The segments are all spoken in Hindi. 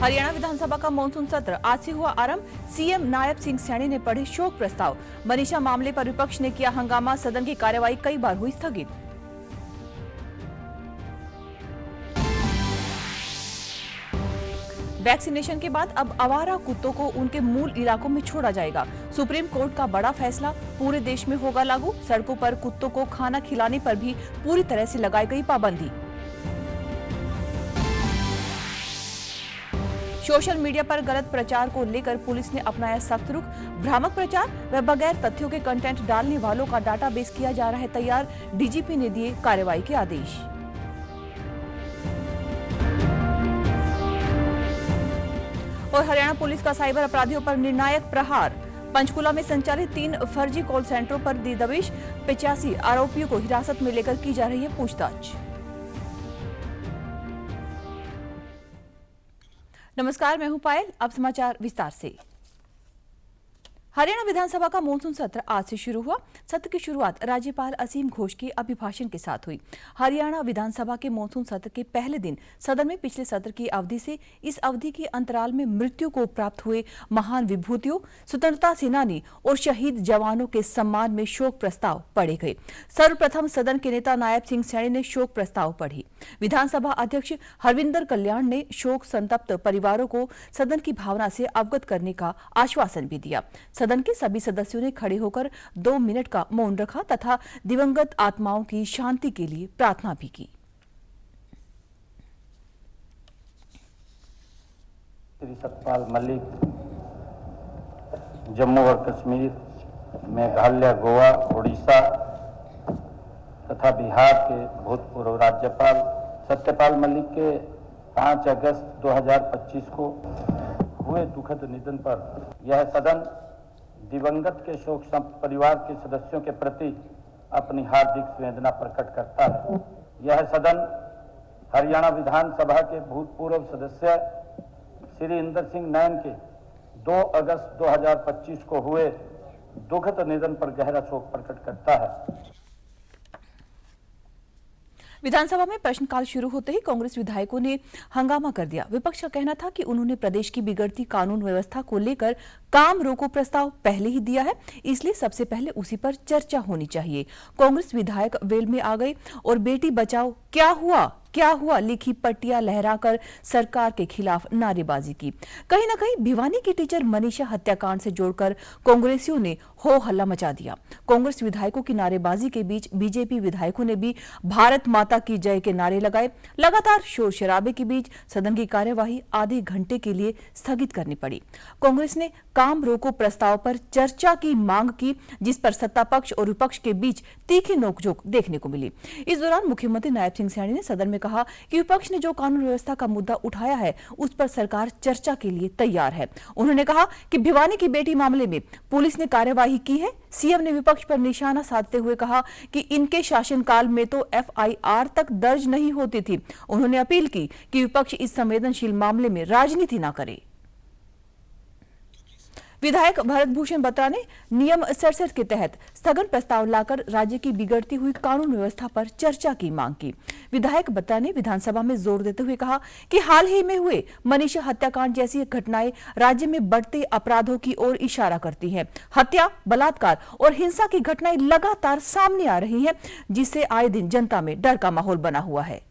हरियाणा विधानसभा का मॉनसून सत्र आज से हुआ आरंभ। सीएम नायब सिंह सैनी ने पढ़े शोक प्रस्ताव। मनीषा मामले पर विपक्ष ने किया हंगामा। सदन की कार्यवाही कई बार हुई स्थगित। वैक्सीनेशन के बाद अब आवारा कुत्तों को उनके मूल इलाकों में छोड़ा जाएगा। सुप्रीम कोर्ट का बड़ा फैसला पूरे देश में होगा लागू। सड़कों पर कुत्तों को खाना खिलाने पर भी पूरी तरह से लगाई गई पाबंदी। सोशल मीडिया पर गलत प्रचार को लेकर पुलिस ने अपनाया सख्त रुख। भ्रामक प्रचार व बगैर तथ्यों के कंटेंट डालने वालों का डाटाबेस किया जा रहा है तैयार। डीजीपी ने दिए कार्रवाई के आदेश। और हरियाणा पुलिस का साइबर अपराधियों पर निर्णायक प्रहार। पंचकुला में संचालित 3 फर्जी कॉल सेंटरों पर दी दबिश। 85 आरोपियों को हिरासत में लेकर की जा रही है पूछताछ। नमस्कार, मैं हूं पायल। अब समाचार विस्तार से। हरियाणा विधानसभा का मॉनसून सत्र आज से शुरू हुआ। सत्र की शुरुआत राज्यपाल असीम घोष के अभिभाषण के साथ हुई। हरियाणा विधानसभा के मॉनसून सत्र के पहले दिन सदन में पिछले सत्र की अवधि से इस अवधि के अंतराल में मृत्यु को प्राप्त हुए महान विभूतियों, स्वतंत्रता सेनानी और शहीद जवानों के सम्मान में शोक प्रस्ताव पढ़े गए। सर्वप्रथम सदन के नेता नायब सिंह सैनी ने शोक प्रस्ताव पढ़ी। विधानसभा अध्यक्ष हरविंदर कल्याण ने शोक संतप्त परिवारों को सदन की भावना से अवगत करने का आश्वासन भी दिया। सदन के सभी सदस्यों ने खड़े होकर 2 मिनट का मौन रखा तथा दिवंगत आत्माओं की शांति के लिए प्रार्थना भी की। श्री सतपाल मलिक जम्मू और कश्मीर, मेघालय, गोवा, उड़ीसा तथा बिहार के भूतपूर्व राज्यपाल सत्यपाल मलिक के 5 अगस्त 2025 को हुए दुखद निधन पर यह सदन दिवंगत के शोक संतप्त परिवार के सदस्यों के प्रति अपनी हार्दिक संवेदना प्रकट करता है। यह सदन हरियाणा विधानसभा के भूतपूर्व सदस्य श्री इंदर सिंह नैन के 2 अगस्त 2025 को हुए दुखद निधन पर गहरा शोक प्रकट करता है। विधानसभा में प्रश्नकाल शुरू होते ही कांग्रेस विधायकों ने हंगामा कर दिया। विपक्ष का कहना था कि उन्होंने प्रदेश की बिगड़ती कानून व्यवस्था को लेकर काम रोको प्रस्ताव पहले ही दिया है, इसलिए सबसे पहले उसी पर चर्चा होनी चाहिए। कांग्रेस विधायक वेल में आ गए और बेटी बचाओ क्या हुआ लिखी पट्टियां लहराकर सरकार के खिलाफ नारेबाजी की। कहीं न कहीं भिवानी की टीचर मनीषा हत्याकांड से जोड़कर कांग्रेसियों ने हो हल्ला मचा दिया। कांग्रेस विधायकों की नारेबाजी के बीच बीजेपी विधायकों ने भी भारत माता की जय के नारे लगाए। लगातार शोर शराबे के बीच सदन की कार्यवाही आधे घंटे के लिए स्थगित करनी पड़ी। कांग्रेस ने काम रोको प्रस्ताव पर चर्चा की मांग की, जिस पर सत्ता पक्ष और विपक्ष के बीच तीखी नोकझोंक देखने को मिली। इस दौरान मुख्यमंत्री नायब सिंह सैनी ने सदन में कहा कि विपक्ष ने जो कानून व्यवस्था का मुद्दा उठाया है उस पर सरकार चर्चा के लिए तैयार है। उन्होंने कहा कि भिवानी की बेटी मामले में पुलिस ने कार्यवाही की है। सीएम ने विपक्ष पर निशाना साधते हुए कहा कि इनके शासनकाल में तो एफआईआर तक दर्ज नहीं होती थी। उन्होंने अपील की कि विपक्ष इस संवेदनशील मामले में राजनीति न करे। विधायक भरत भूषण बत्रा ने नियम 67 के तहत स्थगन प्रस्ताव लाकर राज्य की बिगड़ती हुई कानून व्यवस्था पर चर्चा की मांग की। विधायक बत्रा ने विधानसभा में जोर देते हुए कहा कि हाल ही में हुए मनीषा हत्याकांड जैसी घटनाएं राज्य में बढ़ते अपराधों की ओर इशारा करती हैं। हत्या, बलात्कार और हिंसा की घटनाएं लगातार सामने आ रही हैं, जिससे आए दिन जनता में डर का माहौल बना हुआ है।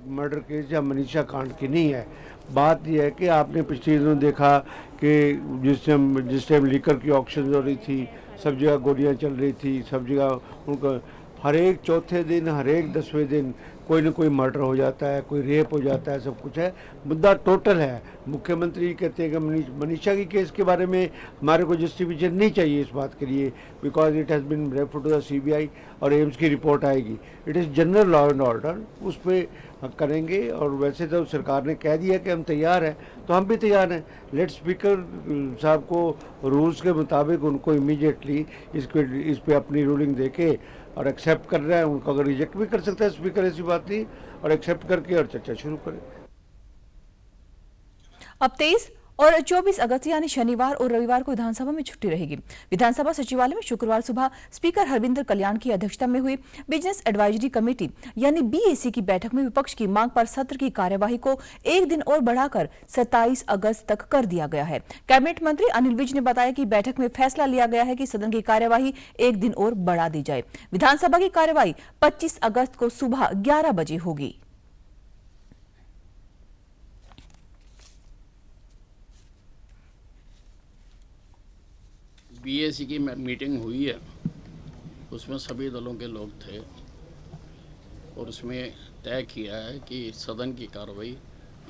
मर्डर केस या मनीषा कांड की नहीं है। बात यह है कि आपने पिछले दिनों देखा कि जिस टाइम लीकर की ऑक्शन हो रही थी, सब जगह गोलियां चल रही थी, सब जगह उनका हर एक चौथे दिन, हर एक 10वें दिन कोई न कोई मर्डर हो जाता है, कोई रेप हो जाता है, सब कुछ है। मुद्दा टोटल है। मुख्यमंत्री कहते हैं कि मनीषा की केस के बारे में हमारे को जस्टिफिकेशन नहीं चाहिए इस बात के लिए, because it has been referred to the CBI और एम्स की रिपोर्ट आएगी। It is general law and order, उस पर करेंगे। और वैसे तो सरकार ने कह दिया कि हम तैयार हैं, तो हम भी तैयार हैं। लेट स्पीकर साहब को रूल्स के मुताबिक उनको इमीडिएटली इस पे अपनी रूलिंग देके और एक्सेप्ट कर रहा है, उनको अगर रिजेक्ट भी कर सकता है स्पीकर, ऐसी बात नहीं, और एक्सेप्ट करके और चर्चा शुरू करें। अब 23 और 24 अगस्त यानी शनिवार और रविवार को विधानसभा में छुट्टी रहेगी। विधानसभा सचिवालय में शुक्रवार सुबह स्पीकर हरविंदर कल्याण की अध्यक्षता में हुई बिजनेस एडवाइजरी कमेटी यानी बीएसी की बैठक में विपक्ष की मांग पर सत्र की कार्यवाही को एक दिन और बढ़ाकर 27 अगस्त तक कर दिया गया है। कैबिनेट मंत्री अनिल विज ने बताया कि बैठक में फैसला लिया गया है कि सदन की कार्यवाही एक दिन और बढ़ा दी जाए। विधानसभा की कार्यवाही 25 अगस्त को सुबह 11 बजे होगी। बीएसी की मीटिंग हुई है, उसमें सभी दलों के लोग थे और उसमें तय किया है कि सदन की कार्रवाई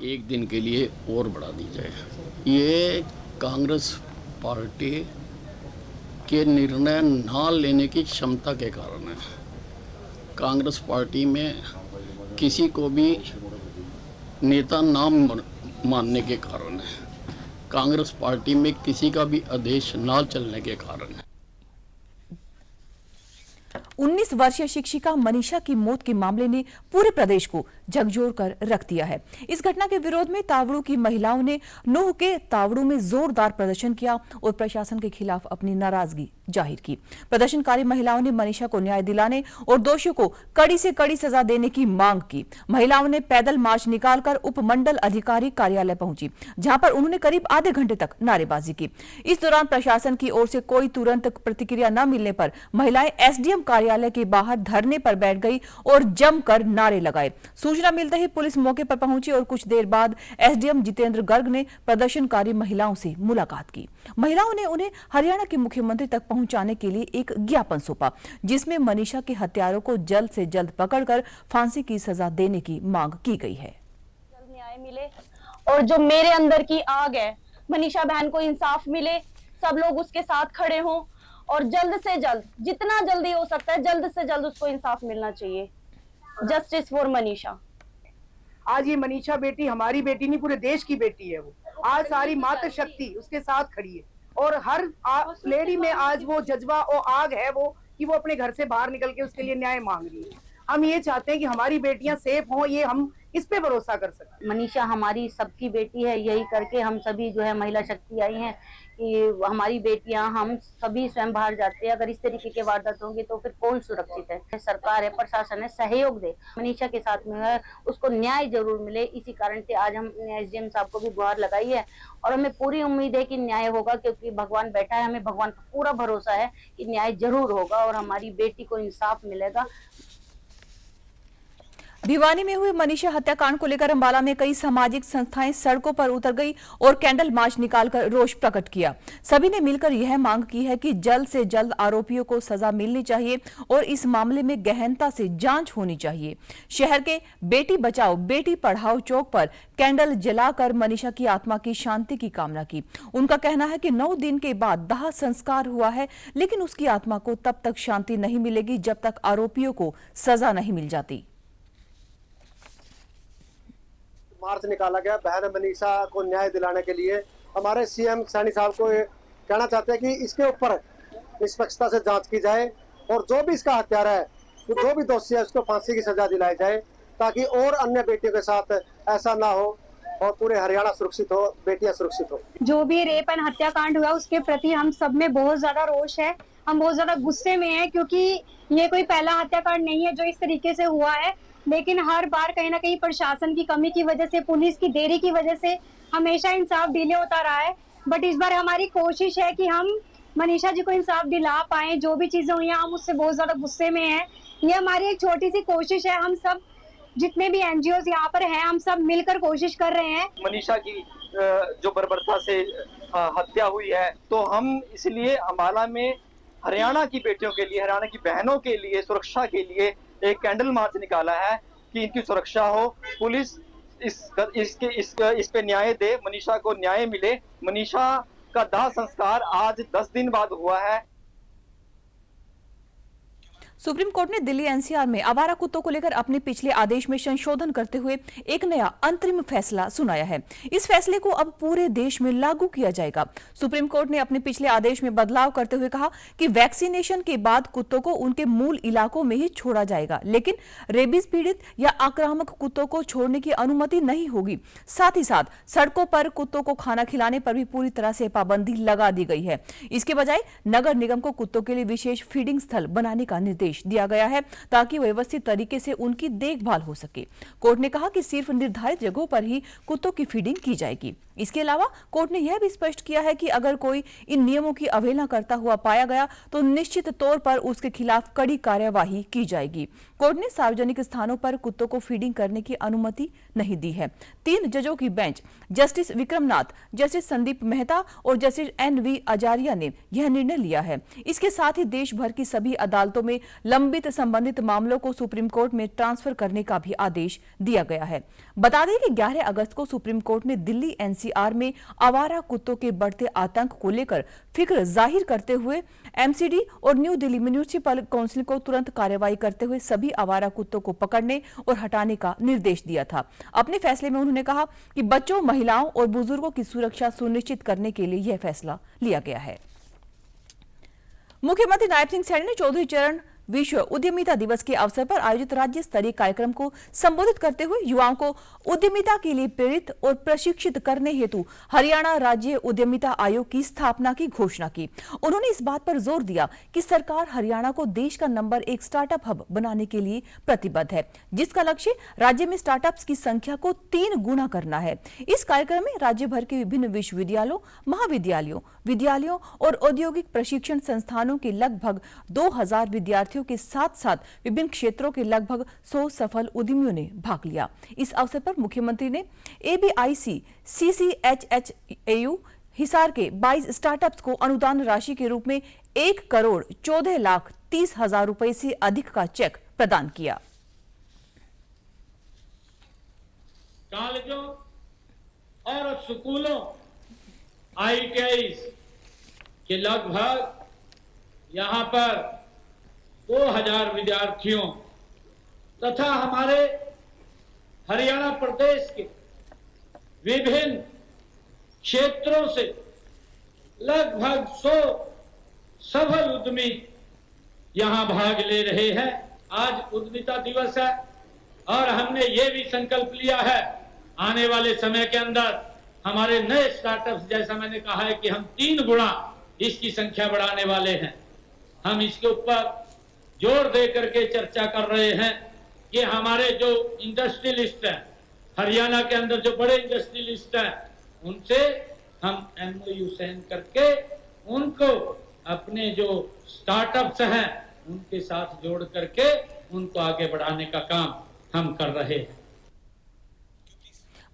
एक दिन के लिए और बढ़ा दी जाए। ये कांग्रेस पार्टी के निर्णय ना लेने की क्षमता के कारण है। कांग्रेस पार्टी में किसी को भी नेता ना मानने के कारण है। कांग्रेस पार्टी में किसी का भी आदेश ना चलने के कारण है। 19 वर्षीय शिक्षिका मनीषा की मौत के मामले ने पूरे प्रदेश को झकझोर कर रख दिया है। इस घटना के विरोध में तावड़ू की महिलाओं ने नूह के तावड़ू में जोरदार प्रदर्शन किया और प्रशासन के खिलाफ अपनी नाराजगी जाहिर की। प्रदर्शनकारी महिलाओं ने मनीषा को न्याय दिलाने और दोषियों को कड़ी से कड़ी सजा देने की मांग की। महिलाओं ने पैदल मार्च निकालकर उपमंडल अधिकारी कार्यालय पहुंची, जहां पर उन्होंने करीब आधे घंटे तक नारेबाजी की। इस दौरान प्रशासन की ओर से कोई तुरंत प्रतिक्रिया न मिलने पर महिलाएं एसडीएम कार्यालय के बाहर धरने पर बैठ गई और जमकर नारे लगाए। सूचना मिलते ही पुलिस मौके पर पहुंची और कुछ देर बाद एसडीएम जितेंद्र गर्ग ने प्रदर्शनकारी महिलाओं से मुलाकात की। महिलाओं ने उन्हें हरियाणा के मुख्यमंत्री तक पहुंचाने के लिए एक ज्ञापन सौंपा, जिसमें मनीषा के हत्यारों को जल्द से जल्द पकड़कर फांसी की सजा देने की मांग की गई है। जल्द न्याय मिले और जो मेरे अंदर की आग है, मनीषा बहन को इंसाफ मिले, सब लोग उसके साथ खड़े हों और जल्द से जल्द, जितना जल्दी हो सकता है जल्द से जल्द उसको इंसाफ मिलना चाहिए। Justice for Manisha. आज ये मनीषा बेटी हमारी बेटी नहीं, पूरे देश की बेटी है। वो आज सारी मातृ शक्ति उसके साथ खड़ी है और हर लेडी में आज वो जज्बा और आग है वो कि वो अपने घर से बाहर निकल के उसके लिए न्याय मांग रही है। हम ये चाहते हैं कि हमारी बेटियां सेफ हों, ये हम इस पे भरोसा कर सकते। मनीषा हमारी सबकी बेटी है, यही करके हम सभी जो है महिला शक्ति आई हैं कि हमारी बेटियां, हम सभी स्वयं बाहर जाते हैं। अगर इस तरीके के वारदात होंगे तो फिर कौन सुरक्षित है? सरकार है, प्रशासन है, सहयोग दे, मनीषा के साथ में है, उसको न्याय जरूर मिले। इसी कारण से आज हम एसडीएम साहब को भी गुहार लगाई है और हमें पूरी उम्मीद है कि न्याय होगा, क्योंकि भगवान बैठा है, हमें भगवान का पूरा भरोसा है कि न्याय जरूर होगा और हमारी बेटी को इंसाफ मिलेगा। भिवानी में हुए मनीषा हत्याकांड को लेकर अंबाला में कई सामाजिक संस्थाएं सड़कों पर उतर गई और कैंडल मार्च निकालकर रोष प्रकट किया। सभी ने मिलकर यह मांग की है कि जल्द से जल्द आरोपियों को सजा मिलनी चाहिए और इस मामले में गहनता से जांच होनी चाहिए। शहर के बेटी बचाओ बेटी पढ़ाओ चौक पर कैंडल जलाकर मनीषा की आत्मा की शांति की कामना की। उनका कहना है कि 9 दिन के बाद दाह संस्कार हुआ है, लेकिन उसकी आत्मा को तब तक शांति नहीं मिलेगी जब तक आरोपियों को सजा नहीं मिल जाती। मार्च निकाला गया बहन मनीषा को न्याय दिलाने के लिए। हमारे सीएम सैनी साहब को कहना चाहते हैं कि इसके ऊपर निष्पक्षता से जांच की जाए और जो भी इसका हत्यारा है, जो भी दोषी है, उसको फांसी की सजा दिलाई जाए, ताकि और अन्य बेटियों के साथ ऐसा ना हो और पूरे हरियाणा सुरक्षित हो, बेटियां सुरक्षित हो। जो भी रेप एंड हत्याकांड हुआ उसके प्रति हम सब में बहुत ज्यादा रोष है। हम बहुत ज्यादा गुस्से में हैं, क्योंकि ये कोई पहला हत्याकांड नहीं है जो इस तरीके से हुआ है। लेकिन हर बार कहीं ना कहीं प्रशासन की कमी की वजह से, पुलिस की देरी की वजह से हमेशा इंसाफ डिले होता रहा है। बट इस बार हमारी कोशिश है कि हम मनीषा जी को इंसाफ दिला पाए। जो भी चीजें हुई हैं हम उससे बहुत ज्यादा गुस्से में हैं। ये हमारी एक छोटी सी कोशिश है। हम सब जितने भी एनजीओ यहाँ पर हैं, हम सब मिलकर कोशिश कर रहे हैं। मनीषा की जो बर्बरता से हत्या हुई है, तो हम इसलिए अम्बाला में हरियाणा की बेटियों के लिए, हरियाणा की बहनों के लिए, सुरक्षा के लिए एक कैंडल मार्च निकाला है कि इनकी सुरक्षा हो, पुलिस इस पे न्याय दे, मनीषा को न्याय मिले। मनीषा का दाह संस्कार आज 10 दिन बाद हुआ है। सुप्रीम कोर्ट ने दिल्ली एनसीआर में आवारा कुत्तों को लेकर अपने पिछले आदेश में संशोधन करते हुए एक नया अंतरिम फैसला सुनाया है। इस फैसले को अब पूरे देश में लागू किया जाएगा। सुप्रीम कोर्ट ने अपने पिछले आदेश में बदलाव करते हुए कहा कि वैक्सीनेशन के बाद कुत्तों को उनके मूल इलाकों में ही छोड़ा जाएगा, लेकिन रेबीज पीड़ित या आक्रामक कुत्तों को छोड़ने की अनुमति नहीं होगी। साथ ही साथ सड़कों पर कुत्तों को खाना खिलाने पर भी पूरी तरह से पाबंदी लगा दी गई है। इसके बजाय नगर निगम को कुत्तों के लिए विशेष फीडिंग स्थल बनाने का निर्देश दिया गया है ताकि व्यवस्थित तरीके से उनकी देखभाल हो सके। कोर्ट ने कहा कि सिर्फ निर्धारित जगहों पर ही कुत्तों की फीडिंग की जाएगी। इसके अलावा कोर्ट ने यह भी स्पष्ट किया है कि अगर कोई इन नियमों की अवहेलना करता हुआ पाया गया तो निश्चित तौर पर उसके खिलाफ कड़ी कार्यवाही की जाएगी। कोर्ट ने सार्वजनिक स्थानों पर कुत्तों को फीडिंग करने की अनुमति नहीं दी है। 3 जजों की bench justice Vikram Nath, justice Sandeep Mehta और जस्टिस NV आचार्य ने यह निर्णय लिया है। इसके साथ ही देश भर की सभी अदालतों में लंबित संबंधित मामलों को सुप्रीम कोर्ट में ट्रांसफर करने का भी आदेश दिया गया है। बता दें कि 11 अगस्त को सुप्रीम कोर्ट ने दिल्ली NCR में आवारा कुत्तों के बढ़ते आतंक को लेकर फिक्र जाहिर करते हुए MCD और न्यू दिल्ली म्युनिसिपल काउंसिल को तुरंत कार्रवाई करते हुए सभी आवारा कुत्तों को पकड़ने और हटाने का निर्देश दिया था। अपने फैसले में उन्होंने कहा कि बच्चों, महिलाओं और बुजुर्गों की सुरक्षा सुनिश्चित करने के लिए यह फैसला लिया गया है। मुख्यमंत्री नायब सिंह सैनी ने चौधरी चरण विश्व उद्यमिता दिवस के अवसर पर आयोजित राज्य स्तरीय कार्यक्रम को संबोधित करते हुए युवाओं को उद्यमिता के लिए प्रेरित और प्रशिक्षित करने हेतु हरियाणा राज्य उद्यमिता आयोग की स्थापना की घोषणा की। उन्होंने इस बात पर जोर दिया कि सरकार हरियाणा को देश का नंबर 1 स्टार्टअप हब बनाने के लिए प्रतिबद्ध है, जिसका लक्ष्य राज्य में स्टार्टअप्स की संख्या को 3 गुना करना है। इस कार्यक्रम में राज्य भर के विभिन्न विश्वविद्यालयों, महाविद्यालयों, विद्यालयों और औद्योगिक प्रशिक्षण संस्थानों के लगभग 2000 विद्यार्थियों के साथ साथ विभिन्न क्षेत्रों के लगभग 100 सफल उद्यमियों ने भाग लिया। इस अवसर पर मुख्यमंत्री ने ABIC CCHHAU हिसार के 22 स्टार्टअप्स को अनुदान राशि के रूप में 1,14,30,000 रुपए से अधिक का चेक प्रदान किया। कॉलेजों और स्कूलों ITIs के लगभग यहाँ पर 2000 विद्यार्थियों तथा हमारे हरियाणा प्रदेश के विभिन्न क्षेत्रों से लगभग 100 सफल उद्यमी यहाँ भाग ले रहे हैं। आज उद्यमिता दिवस है और हमने ये भी संकल्प लिया है आने वाले समय के अंदर हमारे नए स्टार्टअप्स, जैसा मैंने कहा है कि हम 3 गुना इसकी संख्या बढ़ाने वाले हैं। हम इसके ऊपर जोर दे करके चर्चा कर रहे हैं कि हमारे जो इंडस्ट्रियलिस्ट हैं, हरियाणा के अंदर जो बड़े इंडस्ट्रियलिस्ट हैं, उनसे हम MOU साइन करके उनको अपने जो स्टार्टअप्स हैं उनके साथ जोड़ करके उनको आगे बढ़ाने का काम हम कर रहे हैं।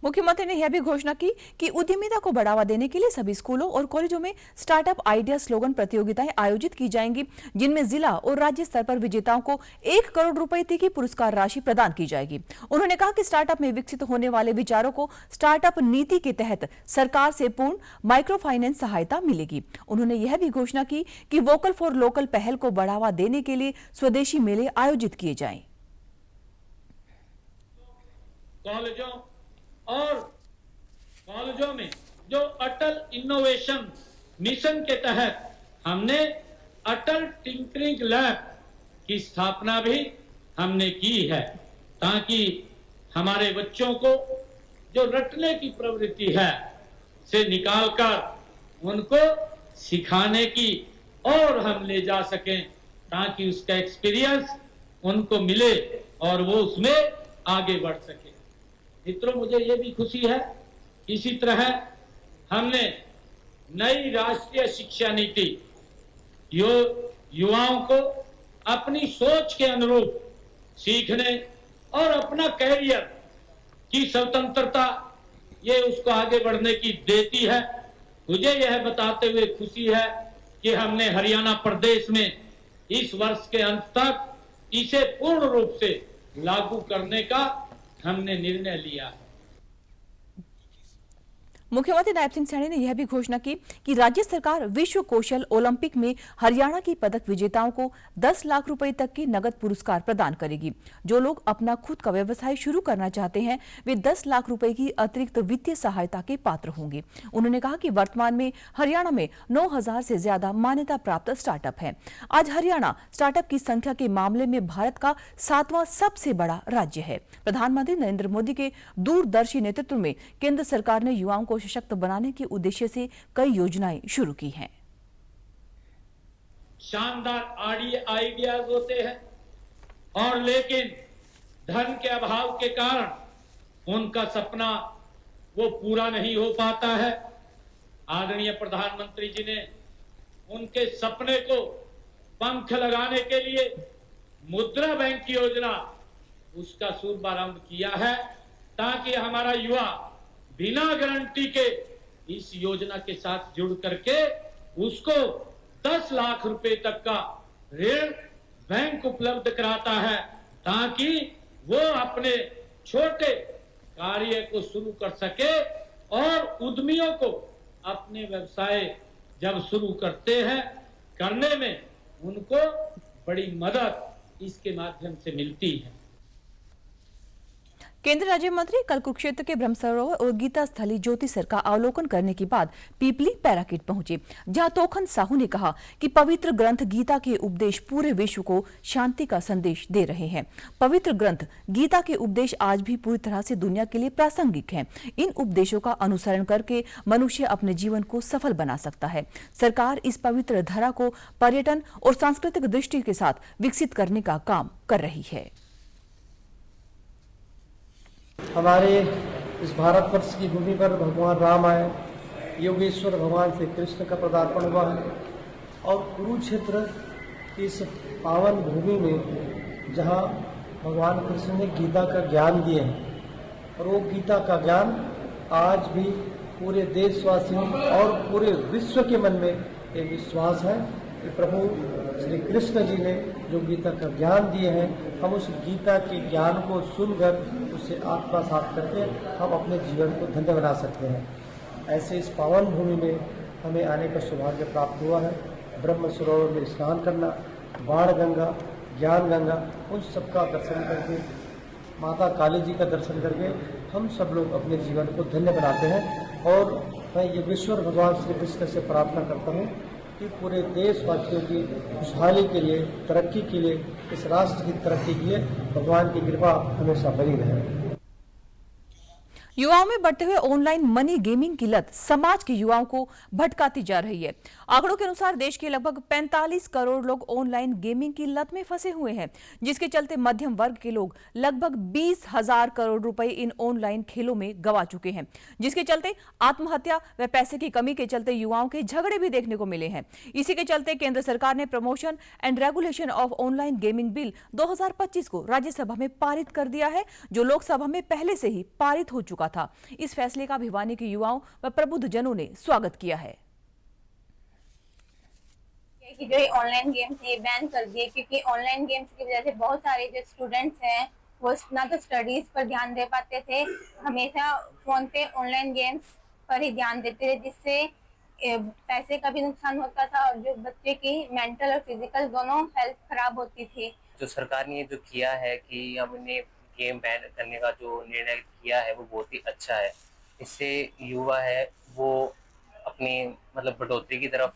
मुख्यमंत्री ने यह भी घोषणा की कि उद्यमिता को बढ़ावा देने के लिए सभी स्कूलों और कॉलेजों में स्टार्टअप आइडिया स्लोगन प्रतियोगिताएं आयोजित की जाएंगी, जिनमें जिला और राज्य स्तर पर विजेताओं को 1 करोड़ रुपए तक की पुरस्कार राशि प्रदान की जाएगी। उन्होंने कहा कि स्टार्टअप में विकसित होने वाले विचारों को स्टार्टअप नीति के तहत सरकार से पूर्ण माइक्रो फाइनेंस सहायता मिलेगी। उन्होंने यह भी घोषणा की कि वोकल फॉर लोकल पहल को बढ़ावा देने के लिए स्वदेशी मेले आयोजित किए जाएं। और कॉलेजों में जो अटल इनोवेशन मिशन के तहत हमने अटल टिंकरिंग लैब की स्थापना भी हमने की है, ताकि हमारे बच्चों को जो रटने की प्रवृत्ति है से निकालकर उनको सिखाने की और हम ले जा सकें, ताकि उसका एक्सपीरियंस उनको मिले और वो उसमें आगे बढ़ सके। मित्रों, मुझे ये भी खुशी है, इसी तरह हमने नई राष्ट्रीय शिक्षा नीति युवाओं को अपनी सोच के अनुरूप सीखने और अपना कैरियर की स्वतंत्रता ये उसको आगे बढ़ने की देती है। मुझे यह बताते हुए खुशी है कि हमने हरियाणा प्रदेश में इस वर्ष के अंत तक इसे पूर्ण रूप से लागू करने का हमने निर्णय लिया है। मुख्यमंत्री नायब सिंह सैनी ने यह भी घोषणा की कि राज्य सरकार विश्व कौशल ओलंपिक में हरियाणा की पदक विजेताओं को 10 लाख रुपए तक की नगद पुरस्कार प्रदान करेगी। जो लोग अपना खुद का व्यवसाय शुरू करना चाहते हैं वे 10 लाख रुपए की अतिरिक्त वित्तीय सहायता के पात्र होंगे। उन्होंने कहा कि वर्तमान में हरियाणा में 9,000 से ज्यादा मान्यता प्राप्त स्टार्टअप है। आज हरियाणा स्टार्टअप की संख्या के मामले में भारत का 7वां सबसे बड़ा राज्य है। प्रधानमंत्री नरेंद्र मोदी के दूरदर्शी नेतृत्व में केंद्र सरकार ने युवाओं को सशक्त बनाने के उद्देश्य से कई योजनाएं शुरू की हैं। शानदार आइडियाज होते हैं और लेकिन धन के अभाव के कारण उनका सपना वो पूरा नहीं हो पाता है। आदरणीय प्रधानमंत्री जी ने उनके सपने को पंख लगाने के लिए मुद्रा बैंक की योजना उसका शुभारंभ किया है, ताकि हमारा युवा बिना गारंटी के इस योजना के साथ जुड़ करके उसको 10 लाख रुपए तक का ऋण बैंक उपलब्ध कराता है, ताकि वो अपने छोटे कार्य को शुरू कर सके और उद्यमियों को अपने व्यवसाय जब शुरू करते हैं करने में उनको बड़ी मदद इसके माध्यम से मिलती है। केंद्रीय राज्य मंत्री कल कुरुक्षेत्र के ब्रह्मसरोवर और गीता स्थली ज्योतिसर का अवलोकन करने के बाद पीपली पैराकिट पहुंचे, जहां तोखन साहू ने कहा कि पवित्र ग्रंथ गीता के उपदेश पूरे विश्व को शांति का संदेश दे रहे हैं। पवित्र ग्रंथ गीता के उपदेश आज भी पूरी तरह से दुनिया के लिए प्रासंगिक हैं। इन उपदेशों का अनुसरण करके मनुष्य अपने जीवन को सफल बना सकता है। सरकार इस पवित्र धरा को पर्यटन और सांस्कृतिक दृष्टि के साथ विकसित करने का काम कर रही है। हमारे इस भारतवर्ष की भूमि पर भगवान राम आए, योगेश्वर भगवान श्री कृष्ण का पदार्पण हुआ है और कुरुक्षेत्र की इस पावन भूमि में जहाँ भगवान कृष्ण ने गीता का ज्ञान दिए हैं और वो गीता का ज्ञान आज भी पूरे देशवासियों और पूरे विश्व के मन में एक विश्वास है कि प्रभु श्री कृष्ण जी ने जो गीता का ज्ञान दिए हैं, हम उस गीता के ज्ञान को सुनकर उससे आत्मसात करके हम अपने जीवन को धन्य बना सकते हैं। ऐसे इस पावन भूमि में हमें आने का सौभाग्य प्राप्त हुआ है। ब्रह्म सरोवर में स्नान करना, बाण गंगा, ज्ञान गंगा, उन सबका दर्शन करके, माता काली जी का दर्शन करके हम सब लोग अपने जीवन को धन्य बनाते हैं। और मैं ये ईश्वर भगवान श्री कृष्ण से प्रार्थना करता हूँ कि पूरे देशवासियों की खुशहाली के लिए, तरक्की के लिए, इस राष्ट्र की तरक्की के लिए भगवान की कृपा हमेशा बनी रहे। युवाओं में बढ़ते हुए ऑनलाइन मनी गेमिंग की लत समाज के युवाओं को भटकाती जा रही है। आंकड़ों के अनुसार देश के लगभग 45 करोड़ लोग ऑनलाइन गेमिंग की लत में फंसे हुए हैं, जिसके चलते मध्यम वर्ग के लोग लगभग 20,000 करोड़ रुपए इन ऑनलाइन खेलों में गंवा चुके हैं, जिसके चलते आत्महत्या व पैसे की कमी के चलते युवाओं के झगड़े भी देखने को मिले हैं। इसी के चलते केंद्र सरकार ने promotion and regulation of online gaming bill 2025 को राज्यसभा में पारित कर दिया है, जो लोकसभा में पहले से ही पारित हो चुका था। इस फैसले का भिवानी के युवाओं व प्रबुद्ध जनों ने स्वागत किया है कि जो ऑनलाइन गेम्स ये बैन कर दिए, क्योंकि ऑनलाइन गेम्स की वजह से बहुत सारे जो स्टूडेंट्स हैं वो ना तो स्टडीज पर ध्यान दे पाते थे, हमेशा फोन पे ऑनलाइन गेम्स पर ही ध्यान देते थे, जिससे पैसे का भी नुकसान होता था और जो बच्चे की मेंटल और फिजिकल दोनों हेल्थ खराब होती थी। जो सरकार ने जो किया है कि हमने गेम बैन करने का जो निर्णय किया है वो बहुत ही अच्छा है। इससे युवा है वो अपनी मतलब बढ़ोतरी की तरफ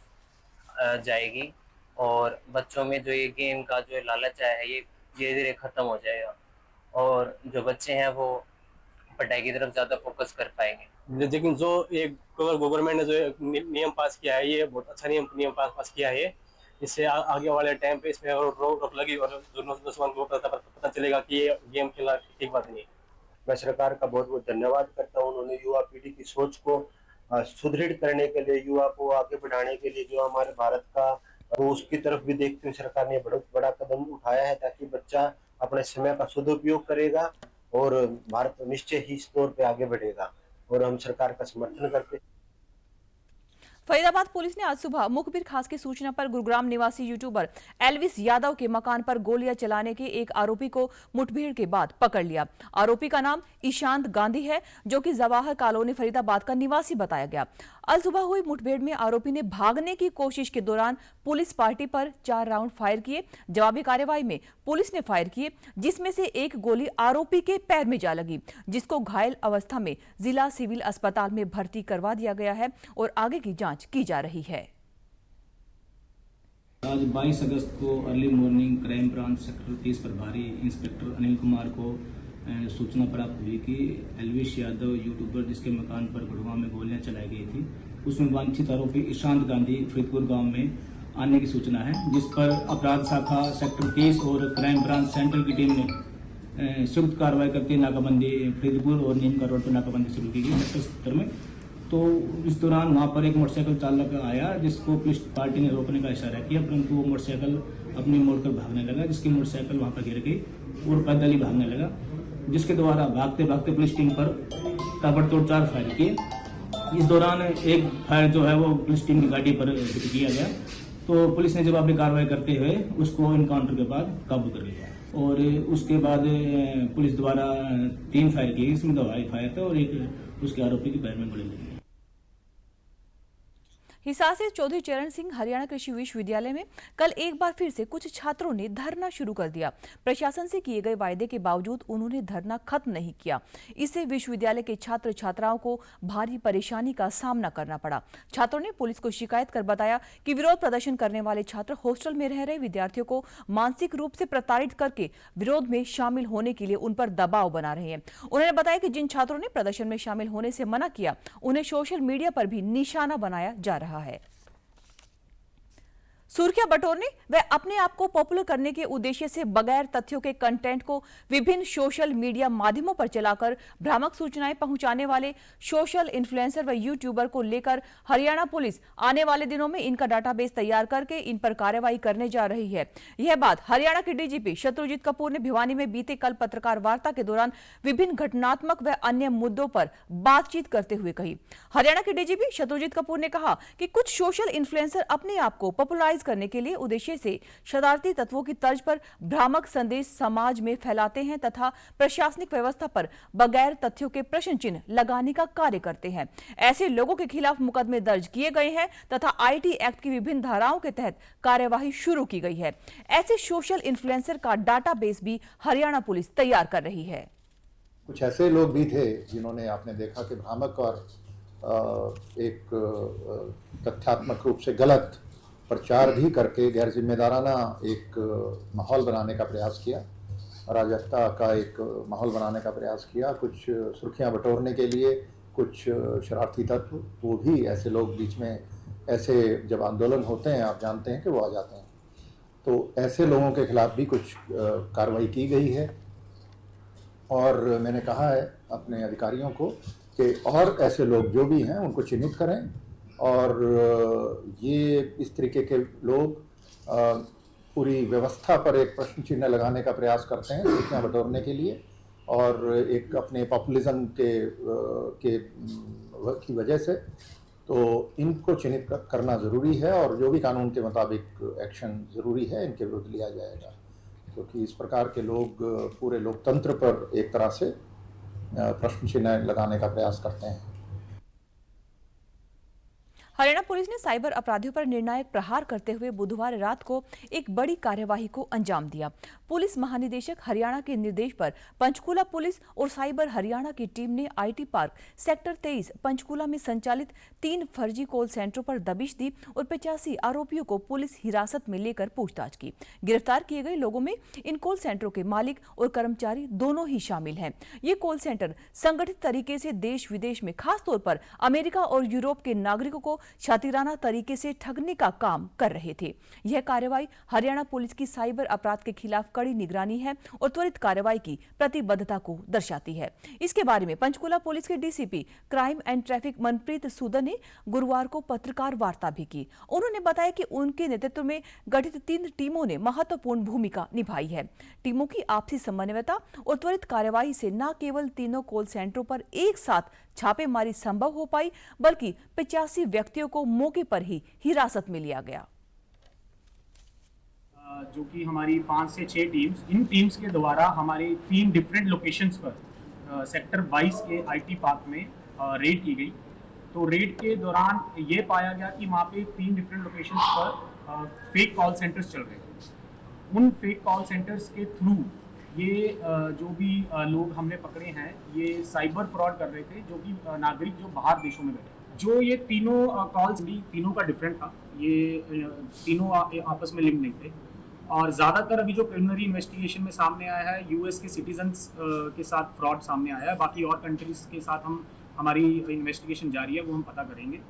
जाएगी और बच्चों में जो ये गेम का जो लालच है ये धीरे धीरे खत्म हो जाएगा और जो बच्चे हैं वो पढ़ाई की तरफ ज़्यादा फोकस कर पाएंगे। लेकिन जो ये गवर्नमेंट ने जो नियम पास किया है ये बहुत अच्छा नियम पास किया है। इससे आगे वाले टाइम पे इसमें रोक लगी और जो नौजवान को पता चलेगा कि ये गेम खेलना ठीक बात नहीं है। मैं सरकार का बहुत बहुत धन्यवाद करता हूँ। उन्होंने युवा पीढ़ी की सोच को सुदृढ़ करने के लिए, युवा को आगे बढ़ाने के लिए जो हमारे भारत का वो उसकी तरफ भी देखते हुए सरकार ने बहुत बड़ा कदम उठाया है, ताकि बच्चा अपने समय का सदुपयोग करेगा और भारत निश्चय ही इस तौर पे आगे बढ़ेगा और हम सरकार का समर्थन करते हैं। फरीदाबाद पुलिस ने आज सुबह मुखबिर खास की सूचना पर गुरुग्राम निवासी यूट्यूबर एल्विस यादव के मकान पर गोलियां चलाने के एक आरोपी को मुठभेड़ के बाद पकड़ लिया। आरोपी का नाम ईशांत गांधी है, जो कि जवाहर कॉलोनी फरीदाबाद का निवासी बताया गया। आज सुबह हुई मुठभेड़ में आरोपी ने भागने की कोशिश के दौरान पुलिस पार्टी पर 4 राउंड फायर किए। जवाबी कार्रवाई में पुलिस ने फायर किए, जिसमें से एक गोली आरोपी के पैर में जा लगी, जिसको घायल अवस्था में जिला सिविल अस्पताल में भर्ती करवा दिया गया है और आगे की जांच की जा रही है। आज 22 अगस्त को early morning crime branch sector 30 प्रभारी इंस्पेक्टर अनिल कुमार को सूचना प्राप्त हुई कि एल्विस यादव यूट्यूबर जिसके मकान पर गुड़गांव में गोलियां चलाई गई थी, उसमें वांछित आरोपी ईशांत गांधी फरीदपुर गांव में आने की सूचना है, जिस पर अपराध शाखा सेक्टर 30 और क्राइम ब्रांच सेंट्रल की टीम ने संयुक्त कार्रवाई करके नाकाबंदी फरीदपुर और नीम का रोड पर नाकाबंदी शुरू की गई सेक्टर 70 में। तो इस दौरान वहाँ पर एक मोटरसाइकिल चालक आया, जिसको पुलिस पार्टी ने रोकने का इशारा किया, परंतु वो मोटरसाइकिल अपनी मोड़कर भागने लगा, जिसकी मोटरसाइकिल वहाँ पर गिर गई और पैदल ही भागने लगा, जिसके द्वारा भागते भागते पुलिस टीम पर ताबड़तोड़ 4 फायर किए। इस दौरान एक फायर जो है वो पुलिस टीम की गाड़ी पर किया गया, तो पुलिस ने जवाबी कार्रवाई करते हुए उसको इनकाउंटर के बाद काबू कर लिया और उसके बाद पुलिस द्वारा 3 फायर किए, इसमें 2 हवाई फायर थे और एक उसके आरोपी के पैर में गोली लगी। हिसार से चौधरी चरण सिंह हरियाणा कृषि विश्वविद्यालय में कल एक बार फिर से कुछ छात्रों ने धरना शुरू कर दिया। प्रशासन से किए गए वायदे के बावजूद उन्होंने धरना खत्म नहीं किया। इससे विश्वविद्यालय के छात्र छात्राओं को भारी परेशानी का सामना करना पड़ा। छात्रों ने पुलिस को शिकायत कर बताया कि विरोध प्रदर्शन करने वाले छात्र हॉस्टल में रह रहे विद्यार्थियों को मानसिक रूप से प्रताड़ित करके विरोध में शामिल होने के लिए उन पर दबाव बना रहे हैं। उन्होंने बताया कि जिन छात्रों ने प्रदर्शन में शामिल होने से मना किया, उन्हें सोशल मीडिया पर भी निशाना बनाया जा रहा है। सुर्खियां बटोरने व अपने आप को पॉपुलर करने के उद्देश्य से बगैर तथ्यों के कंटेंट को विभिन्न सोशल मीडिया माध्यमों पर चलाकर भ्रामक सूचनाएं पहुंचाने वाले सोशल इन्फ्लुएंसर व यूट्यूबर को लेकर हरियाणा पुलिस आने वाले दिनों में इनका डाटाबेस तैयार करके इन पर कार्रवाई करने जा रही है। यह बात हरियाणा के डीजीपी शत्रुजीत कपूर ने भिवानी में बीते कल पत्रकार वार्ता के दौरान विभिन्न घटनात्मक व अन्य मुद्दों पर बातचीत करते हुए कही। हरियाणा के डीजीपी शत्रुजीत कपूर ने कहा कि कुछ सोशल इन्फ्लुएंसर अपने आप को पॉपुलराइज करने के लिए उद्देश्य से शरारती तत्वों की तर्ज पर भ्रामक संदेश समाज में फैलाते हैं तथा प्रशासनिक व्यवस्था पर बगैर तथ्यों के प्रश्न चिन्ह लगाने का कार्य करते हैं। ऐसे लोगों के खिलाफ मुकदमे दर्ज किए गए हैं तथा आईटी एक्ट की विभिन्न धाराओं के तहत कार्यवाही शुरू की गई है। ऐसे सोशल इन्फ्लुएंसर का डाटाबेस भी हरियाणा पुलिस तैयार कर रही है। कुछ ऐसे लोग भी थे जिन्होंने आपने देखा कि भ्रामक और एक तथ्यात्मक रूप से गलत प्रचार भी करके गैर जिम्मेदाराना एक माहौल बनाने का प्रयास किया, अराजकता का एक माहौल बनाने का प्रयास किया। कुछ सुर्खियां बटोरने के लिए कुछ शरारती तत्व, वो भी ऐसे लोग बीच में, ऐसे जब आंदोलन होते हैं आप जानते हैं कि वो आ जाते हैं, तो ऐसे लोगों के खिलाफ भी कुछ कार्रवाई की गई है। और मैंने कहा है अपने अधिकारियों को कि और ऐसे लोग जो भी हैं उनको चिन्हित करें और ये इस तरीके के लोग पूरी व्यवस्था पर एक प्रश्न चिन्ह लगाने का प्रयास करते हैं सूचना बटोरने के लिए और एक अपने पॉपुलिज्म की वजह से, तो इनको चिन्हित करना ज़रूरी है और जो भी कानून के मुताबिक एक्शन ज़रूरी है इनके विरुद्ध लिया जाएगा, क्योंकि इस प्रकार के लोग पूरे लोकतंत्र पर एक तरह से प्रश्न चिन्ह लगाने का प्रयास करते हैं। हरियाणा पुलिस ने साइबर अपराधियों पर निर्णायक प्रहार करते हुए बुधवार रात को एक बड़ी कार्यवाही को अंजाम दिया। पुलिस महानिदेशक हरियाणा के निर्देश पर पंचकूला पुलिस और साइबर हरियाणा की टीम ने आईटी पार्क सेक्टर 23 पंचकूला में संचालित 3 फर्जी कॉल सेंटरों पर दबिश दी और 85 आरोपियों को पुलिस हिरासत में लेकर पूछताछ की। गिरफ्तार किए गए लोगों में इन कॉल सेंटरों के मालिक और कर्मचारी दोनों ही शामिल हैं। ये कॉल सेंटर संगठित तरीके से देश विदेश में खासतौर पर अमेरिका और यूरोप के नागरिकों को छातिराना तरीके से ठगने का काम कर रहे थे। यह कार्रवाई हरियाणा पुलिस की साइबर अपराध के खिलाफ कड़ी निगरानी है और त्वरित कार्रवाई की प्रतिबद्धता को दर्शाती है। इसके बारे में पंचकूला पुलिस के DCP crime and traffic Manpreet Sudan ने गुरुवार को पत्रकार वार्ता भी की। उन्होंने बताया कि उनके नेतृत्व में गठित 3 टीमों ने महत्वपूर्ण भूमिका निभाई है। टीमों की आपसी समन्वयता और त्वरित कार्रवाई से न केवल तीनों कॉल सेंटरों पर एक साथ छापेमारी संभव हो पाई, बल्कि 85 व्यक्तियों व्यक्तियों को मौके पर ही हिरासत में लिया गया। जो कि हमारी 5 से 6 टीम्स, इन टीम्स के द्वारा हमारे 3 डिफरेंट लोकेशंस पर सेक्टर 22 के आईटी पार्क में रेड की गई। तो रेड के दौरान ये पाया गया कि वहाँ पे 3 डिफरेंट लोकेशंस पर फेक कॉल सेंटर्स चल रहे थे। उन फेक कॉल सेंटर्स के थ्रू ये जो भी लोग हमने पकड़े हैं ये साइबर फ्रॉड कर रहे थे, जो कि नागरिक जो बाहर देशों में बैठे। जो ये तीनों कॉल्स भी तीनों का डिफरेंट था, ये तीनों आपस में लिंक नहीं थे। और ज़्यादातर अभी जो प्रिलिमिनरी इन्वेस्टिगेशन में सामने आया है यूएस के सिटीजन्स के साथ फ्रॉड सामने आया है। बाकी और कंट्रीज़ के साथ हमारी इन्वेस्टिगेशन जारी है, वो हम पता करेंगे।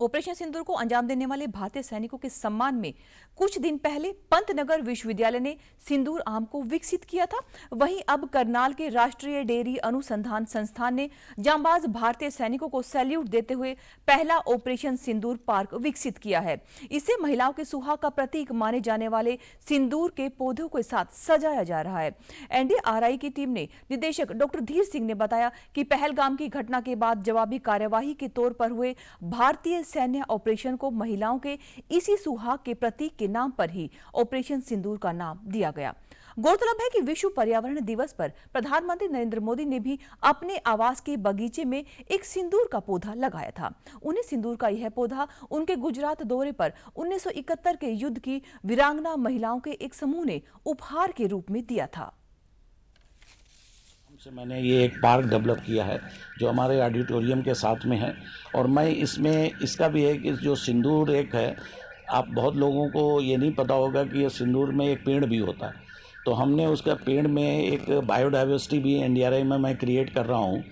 ऑपरेशन सिंदूर को अंजाम देने वाले भारतीय सैनिकों के सम्मान में कुछ दिन पहले पंतनगर विश्वविद्यालय ने सिंदूर आम को विकसित किया था। वहीं अब करनाल के राष्ट्रीय डेयरी अनुसंधान संस्थान ने जांबाज भारतीय सैनिकों को सैल्यूट देते हुए पहला ऑपरेशन सिंदूर पार्क विकसित किया है। इसे महिलाओं के सुहाग का प्रतीक माने जाने वाले सिंदूर के पौधों के साथ सजाया जा रहा है। एनडीआरआई की टीम ने निदेशक डॉक्टर धीर सिंह ने बताया कि पहलगाम की घटना के बाद जवाबी कार्यवाही के तौर पर हुए भारतीय सैन्य ऑपरेशन को महिलाओं के इसी सुहाग के प्रतीक के नाम पर ही ऑपरेशन सिंदूर का नाम दिया गया। गौरतलब है कि विश्व पर्यावरण दिवस पर प्रधानमंत्री नरेंद्र मोदी ने भी अपने आवास के बगीचे में एक सिंदूर का पौधा लगाया था। उन्हें सिंदूर का यह पौधा उनके गुजरात दौरे पर 1971 के युद्ध की वीरांगना महिलाओं के एक समूह ने उपहार के रूप में दिया था। से मैंने ये एक पार्क डेवलप किया है जो हमारे ऑडिटोरियम के साथ में है। और मैं इसमें इसका भी है कि जो सिंदूर एक है, आप बहुत लोगों को ये नहीं पता होगा कि ये सिंदूर में एक पेड़ भी होता है। तो हमने उसका पेड़ में एक बायोडाइवर्सिटी भी एनडीआरआई में मैं क्रिएट कर रहा हूँ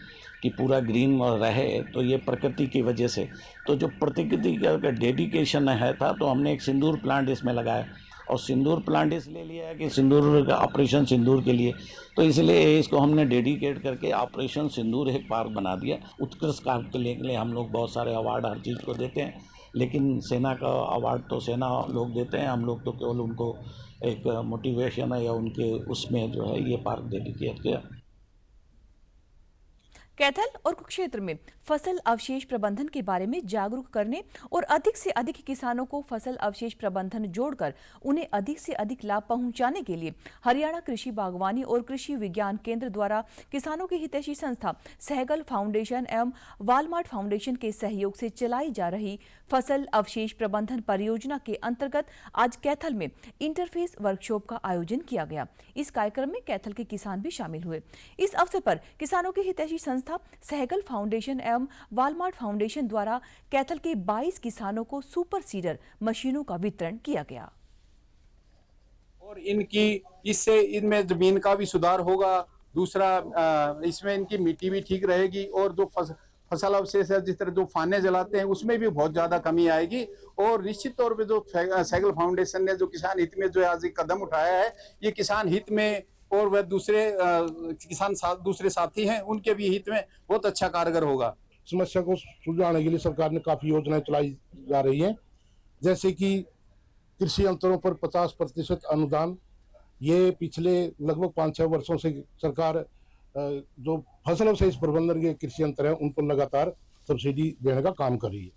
कि पूरा ग्रीन रहे। तो ये प्रकृति की वजह से, तो जो प्रकृति का डेडिकेशन है था, तो हमने एक सिंदूर प्लांट इसमें लगाया। और सिंदूर प्लांट इसलिए लिया है कि सिंदूर का ऑपरेशन सिंदूर के लिए, तो इसलिए इसको हमने डेडिकेट करके ऑपरेशन सिंदूर एक पार्क बना दिया। उत्कृष्ट कार्य के लिए हम लोग बहुत सारे अवार्ड हर चीज़ को देते हैं, लेकिन सेना का अवार्ड तो सेना लोग देते हैं, हम लोग तो केवल उनको एक मोटिवेशन है या उनके उसमें जो है ये पार्क डेडिकेट किया। कैथल और कुरुक्षेत्र में फसल अवशेष प्रबंधन के बारे में जागरूक करने और अधिक से अधिक किसानों को फसल अवशेष प्रबंधन जोड़कर उन्हें अधिक से अधिक लाभ पहुंचाने के लिए हरियाणा कृषि बागवानी और कृषि विज्ञान केंद्र द्वारा किसानों की हितैषी संस्था सहगल फाउंडेशन एवं वालमार्ट फाउंडेशन के सहयोग से चलाई जा रही फसल अवशेष प्रबंधन परियोजना के अंतर्गत आज कैथल में इंटरफेस वर्कशॉप का आयोजन किया गया। इस कार्यक्रम में कैथल के किसान भी शामिल हुए। इस अवसर पर किसानों की हितैषी संस्था सहगल फाउंडेशन एवं वालमार्ट फाउंडेशन द्वारा कैथल के 22 किसानों को सुपर सीडर मशीनों का वितरण किया गया। और इससे इनमें जमीन का भी सुधार होगा। दूसरा, इसमें इनकी मिट्टी भी ठीक रहेगी और जो फसल अवशेष है, जिस तरह जो फाने जलाते हैं, उसमें भी बहुत ज्यादा कमी आएगी। और निश्चित तौर पे जो सहगल फाउंडेशन ने जो किसान हित में जो आज एक कदम उठाया है, ये किसान हित में और वह दूसरे किसान दूसरे साथी हैं उनके भी हित में बहुत अच्छा कारगर होगा। समस्या को सुलझाने के लिए सरकार ने काफी योजनाएं चलाई जा रही हैं, जैसे कि कृषि यंत्रों पर 50% अनुदान। ये पिछले लगभग 5-6 वर्षों से सरकार जो फसल अवशेष प्रबंधन के कृषि यंत्र हैं उन पर लगातार सब्सिडी देने का काम कर रही है।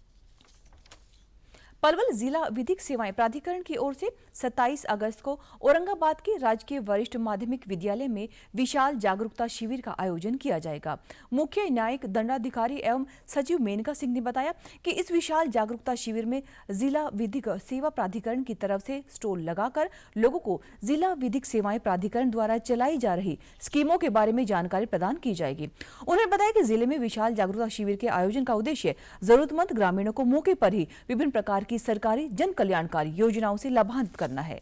पलवल जिला विधिक सेवाएं प्राधिकरण की ओर से 27 अगस्त को औरंगाबाद के राजकीय वरिष्ठ माध्यमिक विद्यालय में विशाल जागरूकता शिविर का आयोजन किया जाएगा। मुख्य न्यायिक दंडाधिकारी एवं सचिव मेनका सिंह ने बताया कि इस विशाल जागरूकता शिविर में जिला विधिक सेवा प्राधिकरण की तरफ से स्टॉल लगाकर लोगों को जिला विधिक सेवाएं प्राधिकरण द्वारा चलाई जा रही स्कीमों के बारे में जानकारी प्रदान की जाएगी। उन्होंने बताया कि जिले में विशाल जागरूकता शिविर के आयोजन का उद्देश्य जरूरतमंद ग्रामीणों को मौके पर ही विभिन्न प्रकार की सरकारी जन कल्याणकारी योजनाओं से लाभान्वित करना है।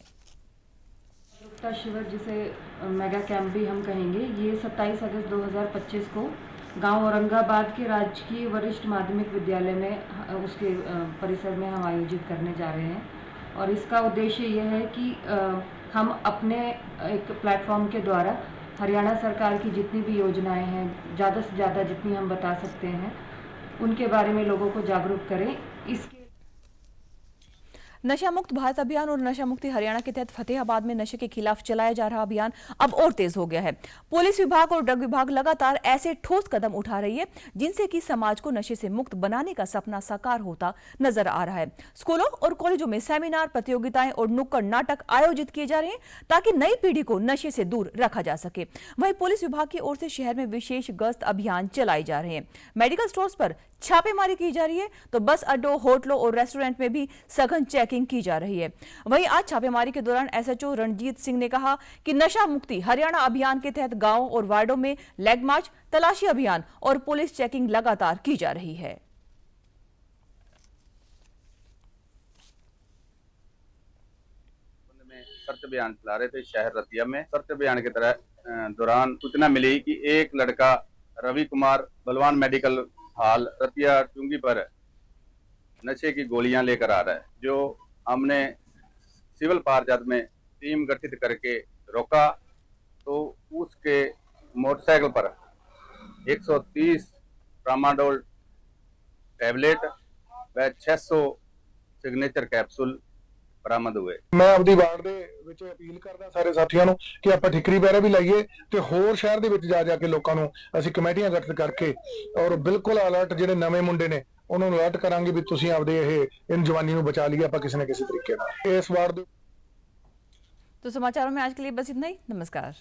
जागरूकता शिविर, जिसे मेगा कैंप भी हम कहेंगे, ये 27 अगस्त 2025 को गांव औरंगाबाद के राजकीय वरिष्ठ माध्यमिक विद्यालय में उसके परिसर में हम आयोजित करने जा रहे हैं। और इसका उद्देश्य यह है कि हम अपने एक प्लेटफॉर्म के द्वारा हरियाणा सरकार की जितनी भी योजनाएं हैं, ज़्यादा से ज़्यादा जितनी हम बता सकते हैं, उनके बारे में लोगों को जागरूक करें। इसके नशा मुक्त भारत अभियान और नशा मुक्ति हरियाणा के तहत फतेहाबाद में नशे के खिलाफ चलाया जा रहा अभियान अब और तेज हो गया है। पुलिस विभाग और ड्रग विभाग लगातार ऐसे ठोस कदम उठा रही है जिनसे कि समाज को नशे से मुक्त बनाने का सपना साकार होता नजर आ रहा है। स्कूलों और कॉलेजों में सेमिनार, प्रतियोगिताएं और नुक्कड़ नाटक आयोजित किए जा रहे हैं ताकि नई पीढ़ी को नशे से दूर रखा जा सके। वहीं पुलिस विभाग की ओर से शहर में विशेष गश्त अभियान चलाए जा रहे हैं। मेडिकल स्टोर्स पर छापेमारी की जा रही है तो बस अड्डों, होटलों और रेस्टोरेंट में भी सघन चेकिंग की जा रही है। वहीं आज छापेमारी के दौरान एसएचओ रणजीत सिंह ने कहा कि नशा मुक्ति हरियाणा अभियान के तहत गांवों और वार्डों में लैग मार्च, तलाशी अभियान और पुलिस चेकिंग लगातार की जा रही है। सर्च अभियान चला रहे थे शहर रतिया में। सर्च अभियान के दौरान सूचना मिली कि एक लड़का रवि कुमार बलवान मेडिकल हॉल रतिया चुंगी पर नशे की गोलियां लेकर आ रहा है, जो हमने सिविल पारिजात में टीम गठित करके रोका तो उसके मोटरसाइकिल पर 130 ट्रामाडोल टैबलेट व 600 सिग्नेचर कैप्सूल बरामद हुए। मैं ਆਪਦੀ ਵਾਰਡ ਦੇ ਵਿੱਚ ਅਪੀਲ ਕਰਦਾ ਸਾਰੇ ਸਾਥੀਆਂ ਨੂੰ ਕਿ ਆਪਾਂ ਠਿਕਰੀ ਬਹਿਰਾ ਵੀ ਲਾਈਏ ਤੇ ਹੋਰ ਸ਼ਹਿਰ ਦੇ ਵਿੱਚ ਜਾ ਕੇ ਲੋਕਾਂ ਨੂੰ ਅਸੀਂ ਕਮੇਟੀਆਂ ਗਠਿਤ ਕਰਕੇ ਔਰ ਬਿਲਕੁਲ ਅਲਰਟ ਜਿਹੜੇ ਨਵੇਂ ਮੁੰਡੇ ਨੇ ਉਹਨਾਂ ਨੂੰ ਅਲਰਟ ਕਰਾਂਗੇ ਵੀ ਤੁਸੀਂ ਆਪਦੇ ਇਹ ਜਵਾਨੀ ਨੂੰ ਬਚਾ ਲਈਏ ਆਪਾਂ ਕਿਸੇ ਨਾ ਕਿਸੇ ਤਰੀਕੇ ਨਾਲ ਇਸ ਵਾਰ ਦੇ। तो समाचारों में आज के लिए बस इतना ही। नमस्कार।